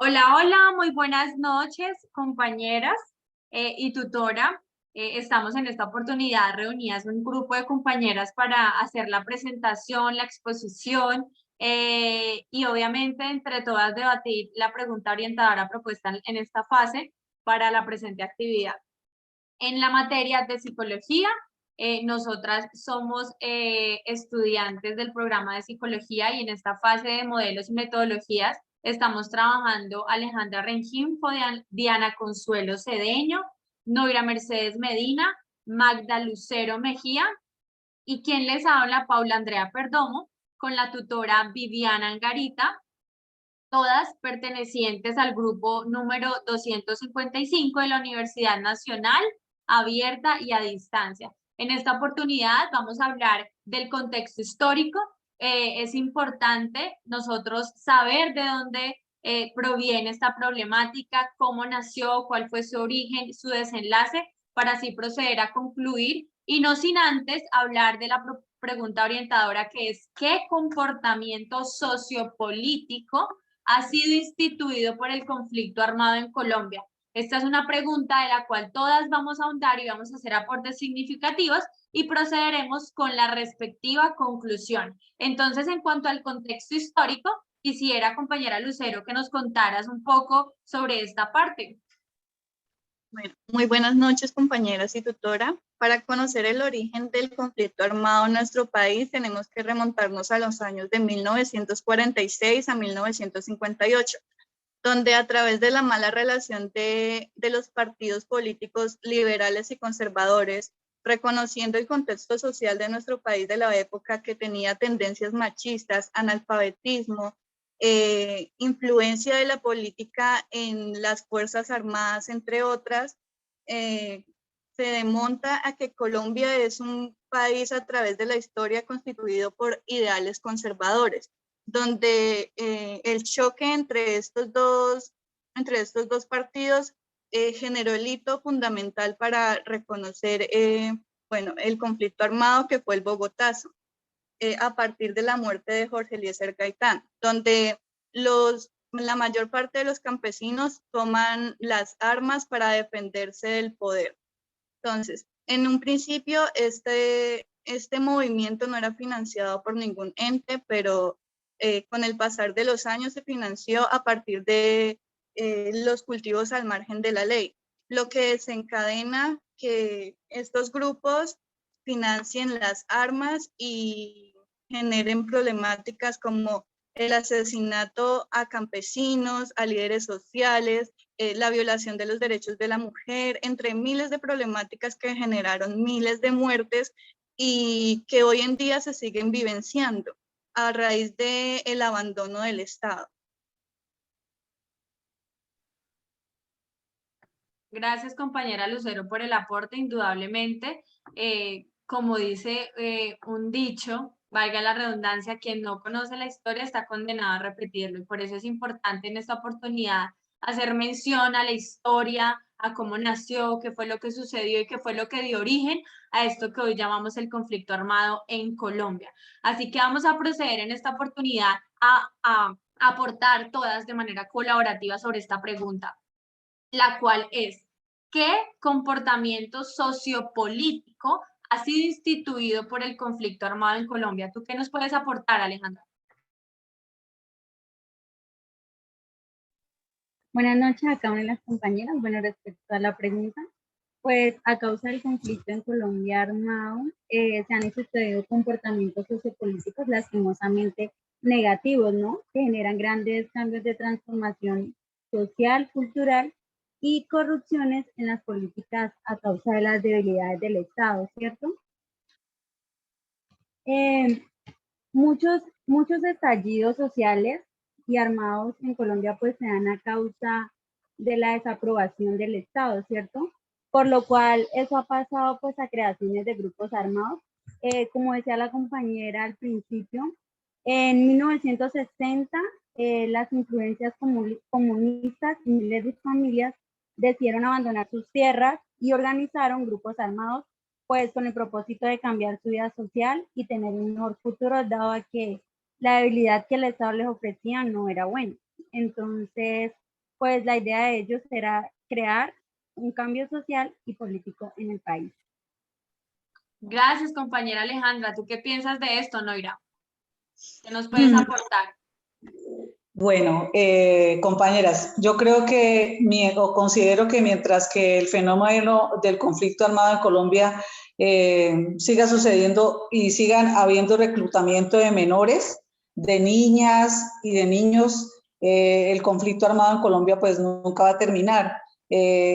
Hola, hola, muy buenas noches, compañeras y tutora. Estamos en esta oportunidad reunidas un grupo de compañeras para hacer la presentación, la exposición y obviamente entre todas debatir la pregunta orientadora propuesta en esta fase para la presente actividad. En la materia de psicología, nosotras somos estudiantes del programa de psicología y en esta fase de modelos y metodologías estamos trabajando Alejandra Rengifo, Diana Consuelo Cedeño, Noira Mercedes Medina, Magda Lucero Mejía y quien les habla, Paula Andrea Perdomo, con la tutora Viviana Angarita, todas pertenecientes al grupo número 255 de la Universidad Nacional, abierta y a distancia. En esta oportunidad vamos a hablar del contexto histórico. Es importante nosotros saber de dónde proviene esta problemática, cómo nació, cuál fue su origen, su desenlace, para así proceder a concluir y no sin antes hablar de la pregunta orientadora que es ¿qué comportamiento sociopolítico ha sido instituido por el conflicto armado en Colombia? Esta es una pregunta de la cual todas vamos a ahondar y vamos a hacer aportes significativos y procederemos con la respectiva conclusión. Entonces, en cuanto al contexto histórico, quisiera, compañera Lucero, que nos contaras un poco sobre esta parte. Bueno, muy buenas noches, compañeras y tutora. Para conocer el origen del conflicto armado en nuestro país, tenemos que remontarnos a los años de 1946 a 1958, donde a través de la mala relación de los partidos políticos liberales y conservadores, reconociendo el contexto social de nuestro país de la época que tenía tendencias machistas, analfabetismo, influencia de la política en las Fuerzas Armadas, entre otras, se demonta a que Colombia es un país a través de la historia constituido por ideales conservadores, donde el choque entre estos dos partidos generó el hito fundamental para reconocer el conflicto armado que fue el Bogotazo, a partir de la muerte de Jorge Eliezer Gaitán, donde la mayor parte de los campesinos toman las armas para defenderse del poder. Entonces, en un principio, este movimiento no era financiado por ningún ente, pero con el pasar de los años se financió a partir de los cultivos al margen de la ley, lo que desencadena que estos grupos financien las armas y generen problemáticas como el asesinato a campesinos, a líderes sociales, la violación de los derechos de la mujer, entre miles de problemáticas que generaron miles de muertes y que hoy en día se siguen vivenciando a raíz del abandono del Estado. Gracias, compañera Lucero, por el aporte, indudablemente. Como dice un dicho, valga la redundancia, quien no conoce la historia está condenado a repetirlo. Y por eso es importante en esta oportunidad hacer mención a la historia, a cómo nació, qué fue lo que sucedió y qué fue lo que dio origen a esto que hoy llamamos el conflicto armado en Colombia. Así que vamos a proceder en esta oportunidad a aportar todas de manera colaborativa sobre esta pregunta, la cual es, ¿qué comportamiento sociopolítico ha sido instituido por el conflicto armado en Colombia? ¿Tú qué nos puedes aportar, Alejandra? Buenas noches a cada una de las compañeras. Bueno, respecto a la pregunta, pues a causa del conflicto en Colombia armado, se han sucedido comportamientos sociopolíticos lastimosamente negativos, ¿no? Que generan grandes cambios de transformación social, cultural y corrupciones en las políticas a causa de las debilidades del Estado, ¿cierto? Muchos estallidos sociales y armados en Colombia pues se dan a causa de la desaprobación del Estado, ¿cierto? Por lo cual eso ha pasado pues a creaciones de grupos armados. Como decía la compañera al principio, en 1960 las influencias comunistas y miles de familias decidieron abandonar sus tierras y organizaron grupos armados pues con el propósito de cambiar su vida social y tener un mejor futuro, dado a que la debilidad que el Estado les ofrecía no era buena. Entonces, pues la idea de ellos será crear un cambio social y político en el país. Gracias, compañera Alejandra. ¿Tú qué piensas de esto, Noira? ¿Qué nos puedes aportar? Bueno, compañeras, yo creo que, o considero que mientras que el fenómeno del conflicto armado en Colombia siga sucediendo y sigan habiendo reclutamiento de menores, de niñas y de niños, el conflicto armado en Colombia pues nunca va a terminar,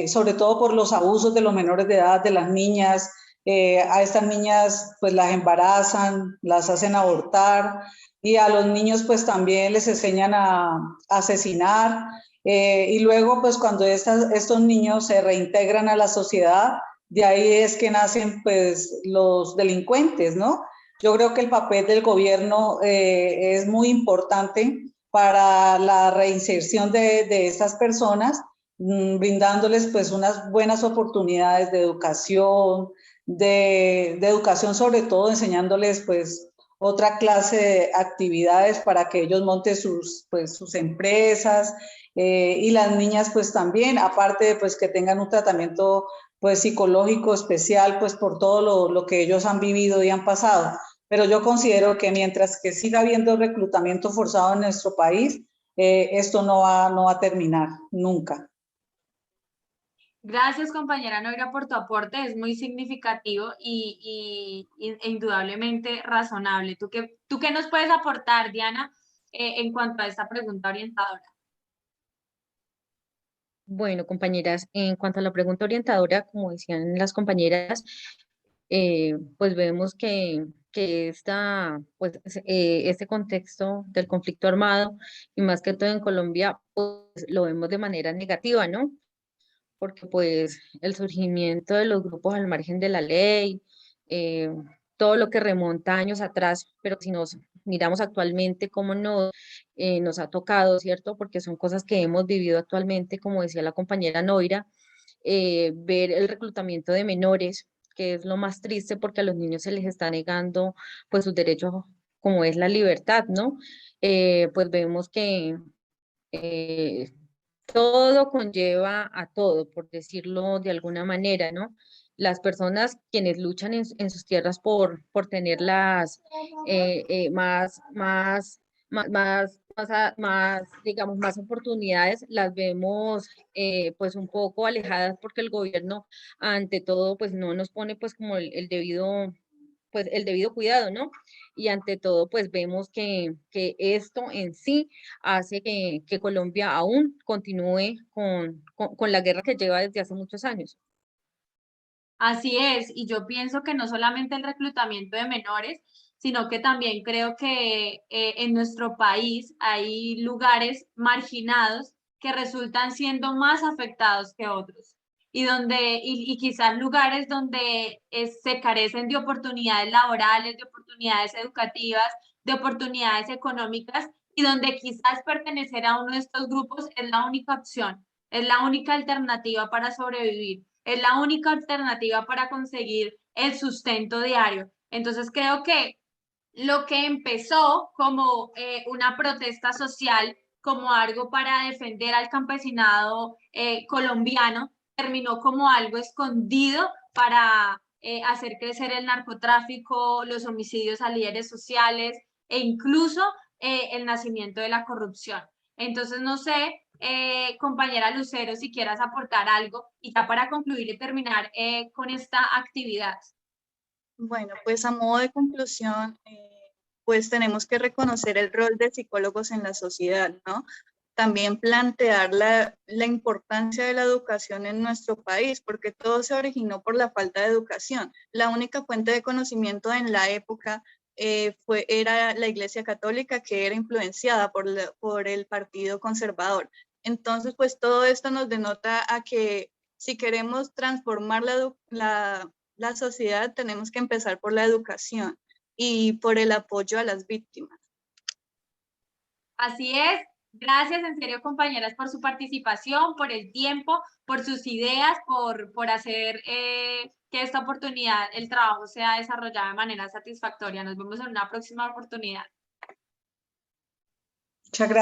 sobre todo por los abusos de los menores de edad, de las niñas. A estas niñas pues las embarazan, las hacen abortar, y a los niños pues también les enseñan a asesinar, y luego pues cuando estos niños se reintegran a la sociedad, de ahí es que nacen pues los delincuentes, ¿no? Yo creo que el papel del gobierno es muy importante para la reinserción de estas personas, brindándoles pues unas buenas oportunidades de educación, de educación sobre todo, enseñándoles pues otra clase de actividades para que ellos monten sus empresas, y las niñas pues también, aparte de pues que tengan un tratamiento pues psicológico especial pues por todo lo que ellos han vivido y han pasado. Pero yo considero que mientras que siga habiendo reclutamiento forzado en nuestro país, esto no va a terminar nunca. Gracias, compañera Noira, por tu aporte. Es muy significativo e indudablemente razonable. ¿Tú qué nos puedes aportar, Diana, en cuanto a esta pregunta orientadora? Bueno, compañeras, en cuanto a la pregunta orientadora, como decían las compañeras, pues vemos que este contexto del conflicto armado, y más que todo en Colombia, pues lo vemos de manera negativa, ¿no? Porque pues el surgimiento de los grupos al margen de la ley, eh, todo lo que remonta años atrás, pero si nos miramos actualmente cómo nos ha tocado, ¿cierto? Porque son cosas que hemos vivido actualmente, como decía la compañera Noira, ver el reclutamiento de menores, que es lo más triste porque a los niños se les está negando pues sus derechos como es la libertad, ¿no? Pues vemos que eh, todo conlleva a todo, por decirlo de alguna manera, ¿no? Las personas quienes luchan en sus tierras por tenerlas digamos, más oportunidades, las vemos pues un poco alejadas porque el gobierno ante todo pues no nos pone pues como el debido cuidado, ¿no? Y ante todo pues vemos que esto en sí hace que Colombia aún continúe con la guerra que lleva desde hace muchos años. Así es, y yo pienso que no solamente el reclutamiento de menores, sino que también creo que en nuestro país hay lugares marginados que resultan siendo más afectados que otros y quizás lugares donde se carecen de oportunidades laborales, de oportunidades educativas, de oportunidades económicas y donde quizás pertenecer a uno de estos grupos es la única opción, es la única alternativa para sobrevivir, es la única alternativa para conseguir el sustento diario. Entonces creo que lo que empezó como una protesta social, como algo para defender al campesinado colombiano, terminó como algo escondido para hacer crecer el narcotráfico, los homicidios a líderes sociales e incluso el nacimiento de la corrupción. Entonces, no sé, compañera Lucero, si quieras aportar algo y ya para concluir y terminar con esta actividad. Bueno, pues a modo de conclusión, pues tenemos que reconocer el rol de psicólogos en la sociedad, ¿no? También plantear la importancia de la educación en nuestro país, porque todo se originó por la falta de educación. La única fuente de conocimiento en la época era la Iglesia Católica, que era influenciada por el Partido Conservador. Entonces, pues todo esto nos denota a que si queremos transformar la sociedad, tenemos que empezar por la educación y por el apoyo a las víctimas. Así es. Gracias en serio, compañeras, por su participación, por el tiempo, por sus ideas, por hacer que esta oportunidad, el trabajo sea desarrollado de manera satisfactoria. Nos vemos en una próxima oportunidad. Muchas gracias.